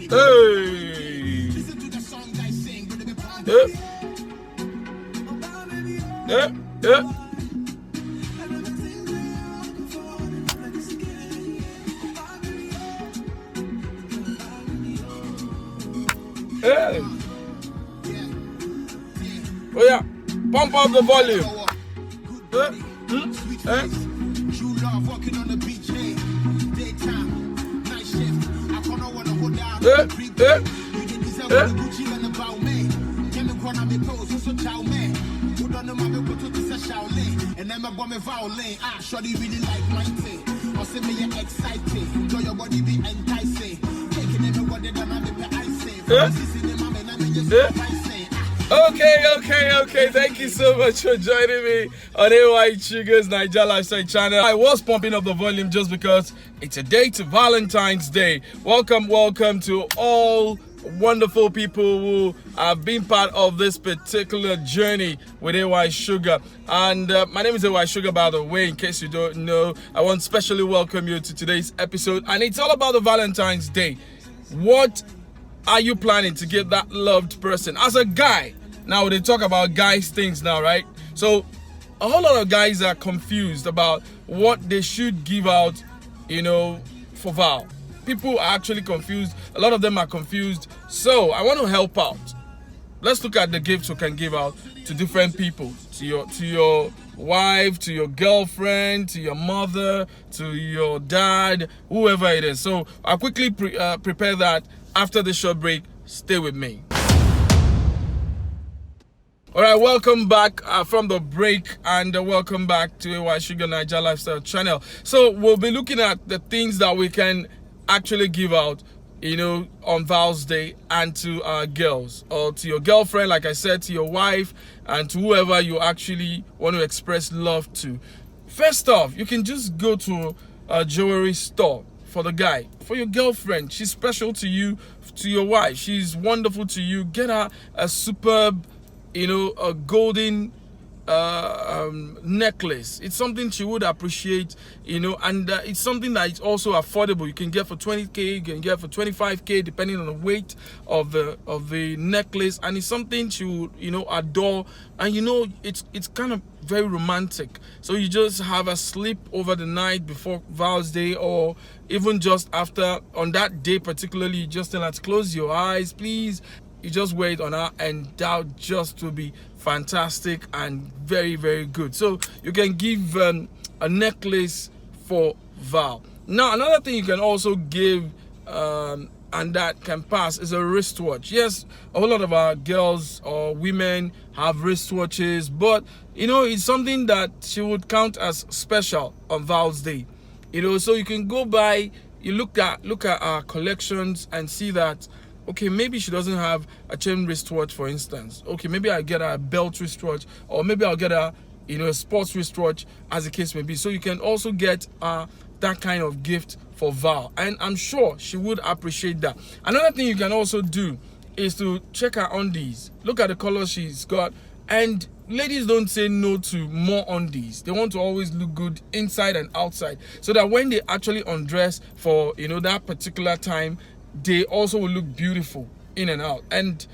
Hey. Yeah. Yeah. Hey. Oh yeah, pump up the volume. And then my bomb Valentine, shorty really like my thing. Or say me excited, enjoy your body be enticing. Taking everybody that I'm in the Okay. Thank you so much for joining me on SUGA's Niger Lifestyle channel. I was pumping up the volume just because it's a day to Valentine's Day. Welcome to all wonderful people who have been part of this particular journey with SUGA. And my name is SUGA, by the way, in case you don't know. I want to specially welcome you to today's episode. And it's all about the Valentine's Day. What are you planning to give that loved person? As a guy, now they talk about guys things now, right? So a whole lot of guys are confused about what they should give out, for Val. People are actually confused. A lot of them are confused. So I want to help out. Let's look at the gifts we can give out to different people, to your wife, to your girlfriend, to your mother, to your dad, whoever it is. So I'll quickly prepare that after the short break. Stay with me. All right, welcome back from the break, and welcome back to SUGA Niger Lifestyle channel. So we'll be looking at the things that we can actually give out, on Val's Day, and to our girls, or to your girlfriend, like I said, to your wife, and to whoever you actually want to express love to. First off, you can just go to a jewelry store for the guy, for your girlfriend. She's special to you, to your wife. She's wonderful to you. Get her a superb, a golden necklace. It's something she would appreciate, and it's something that is also affordable. You can get for 20k, you can get for 25k, depending on the weight of the necklace, and it's something she would adore. And it's kind of very romantic. So you just have a sleep over the night before Val's Day, or even just after, on that day particularly, you just tell her to close your eyes, please. You just wear it on her, and that just will be fantastic and very, very good. So you can give a necklace for Val. Now, another thing you can also give, and that can pass, is a wristwatch. Yes, a whole lot of our girls or women have wristwatches, but it's something that she would count as special on Val's Day. So you can go by, you look at our collections and see that, okay, maybe she doesn't have a chain wristwatch, for instance. Okay, maybe I'll get her a belt wristwatch, or maybe I'll get her, a sports wristwatch, as the case may be. So you can also get that kind of gift for Val, and I'm sure she would appreciate that. Another thing you can also do is to check her undies. Look at the color she's got, and ladies don't say no to more undies. They want to always look good inside and outside, so that when they actually undress for that particular time, they also will look beautiful in and out. And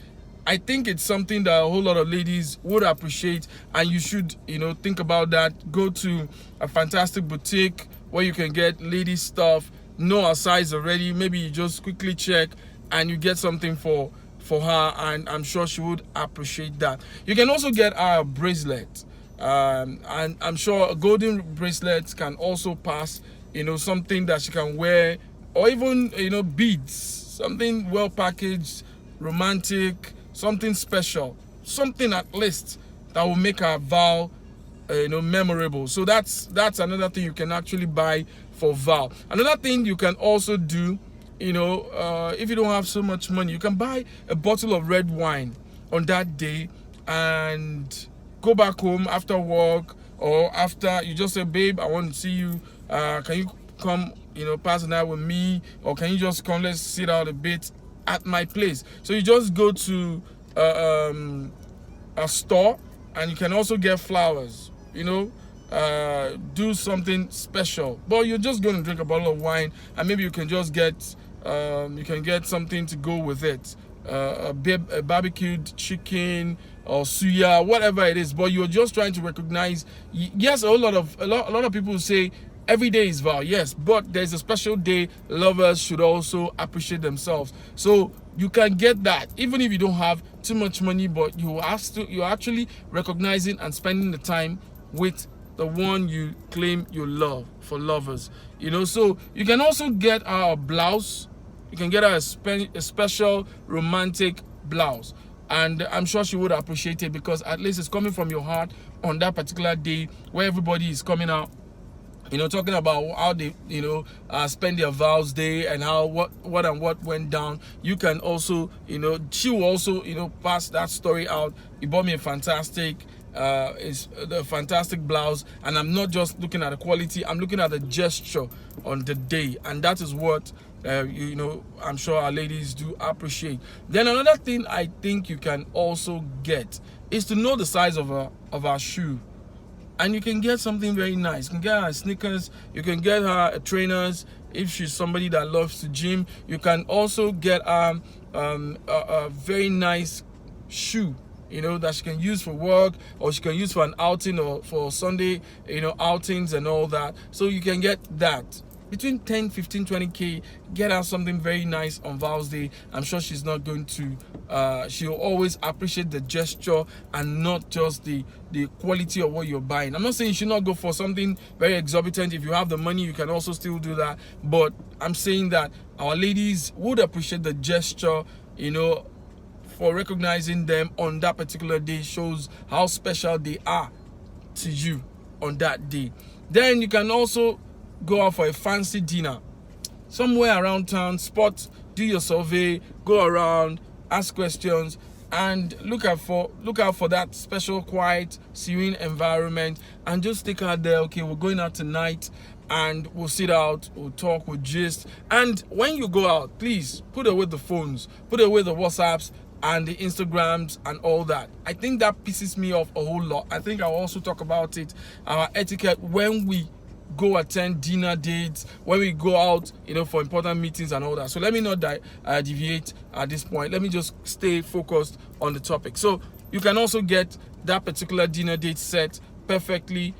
I think it's something that a whole lot of ladies would appreciate, and you should think about that. Go to a fantastic boutique where you can get lady stuff, know her size already. Maybe you just quickly check and you get something for her, and I'm sure she would appreciate that. You can also get a bracelet, and I'm sure golden bracelets can also pass, something that she can wear, or even beads, something well packaged, romantic, something special, something at least that will make her Val memorable. So that's another thing you can actually buy for Val. Another thing you can also do, if you don't have so much money, you can buy a bottle of red wine on that day and go back home after work, or after you just say, babe, I want to see you, can you come pass the night with me, or can you just come, let's sit out a bit at my place. So you just go to a store, and you can also get flowers, do something special. But you're just going to drink a bottle of wine, and maybe you can just get You can get something to go with it. A barbecued chicken or suya, whatever it is. But you're just trying to recognize. Yes, a lot of people say every day is Val. Yes, but there's a special day. Lovers should also appreciate themselves. So you can get that even if you don't have too much money, but you're actually recognizing and spending the time with the one you claim you love, for lovers. So you can also get a blouse. You can get her a special romantic blouse, and I'm sure she would appreciate it, because at least it's coming from your heart on that particular day where everybody is coming out, talking about how they, spend their vows day and how what went down. You can also, she will also, pass that story out. You bought me a fantastic blouse, and I'm not just looking at the quality, I'm looking at the gesture on the day, and that is what I'm sure our ladies do appreciate. Then another thing I think you can also get is to know the size of our shoe. And you can get something very nice. You can get her sneakers, you can get her trainers if she's somebody that loves to gym. You can also get a very nice shoe, that she can use for work, or she can use for an outing, or for Sunday, outings and all that. So you can get that. Between 10, 15, 20K, get her something very nice on Val's Day. I'm sure she's not going to, she'll always appreciate the gesture and not just the quality of what you're buying. I'm not saying you should not go for something very exorbitant. If you have the money, you can also still do that. But I'm saying that our ladies would appreciate the gesture, for recognizing them on that particular day. Shows how special they are to you on that day. Then you can also go out for a fancy dinner somewhere around town. Spot, do your survey, go around, ask questions, and look out for that special, quiet, serene environment, and just take her there. Okay, we're going out tonight, and we'll sit out, we'll talk, we'll gist. And when you go out, please put away the phones, put away the WhatsApps and the Instagrams and all that. I think that pisses me off a whole lot. I think I'll also talk about it, our etiquette when we go attend dinner dates, when we go out, for important meetings and all that. So let me not deviate at this point. Let me just stay focused on the topic. So you can also get that particular dinner date set perfectly,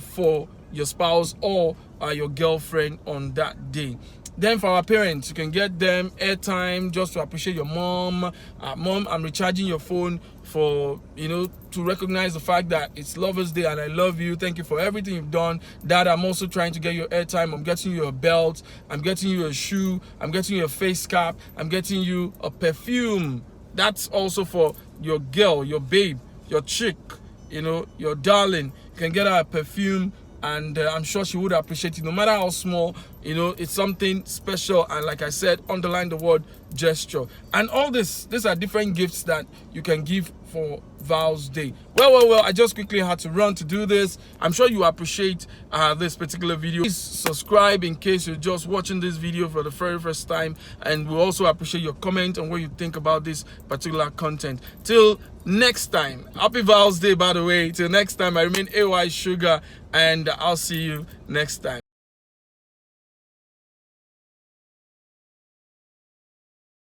for your spouse or your girlfriend on that day. Then for our parents, you can get them airtime just to appreciate your mom. Mom, I'm recharging your phone for, to recognize the fact that it's Lovers Day and I love you. Thank you for everything you've done. Dad, I'm also trying to get your airtime. I'm getting you a belt. I'm getting you a shoe. I'm getting you a face cap. I'm getting you a perfume. That's also for your girl, your babe, your chick, your darling. You can get her a perfume, and I'm sure she would appreciate it, no matter how small. It's something special, and like I said, underline the word gesture. And all these are different gifts that you can give for Val's Day. Well, I just quickly had to run to do this. I'm sure you appreciate this particular video. Please subscribe in case you're just watching this video for the very first time, and we also appreciate your comment on what you think about this particular content. Till next time, happy Val's Day, by the way. Till next time, I remain AY Sugar, and I'll see you next time.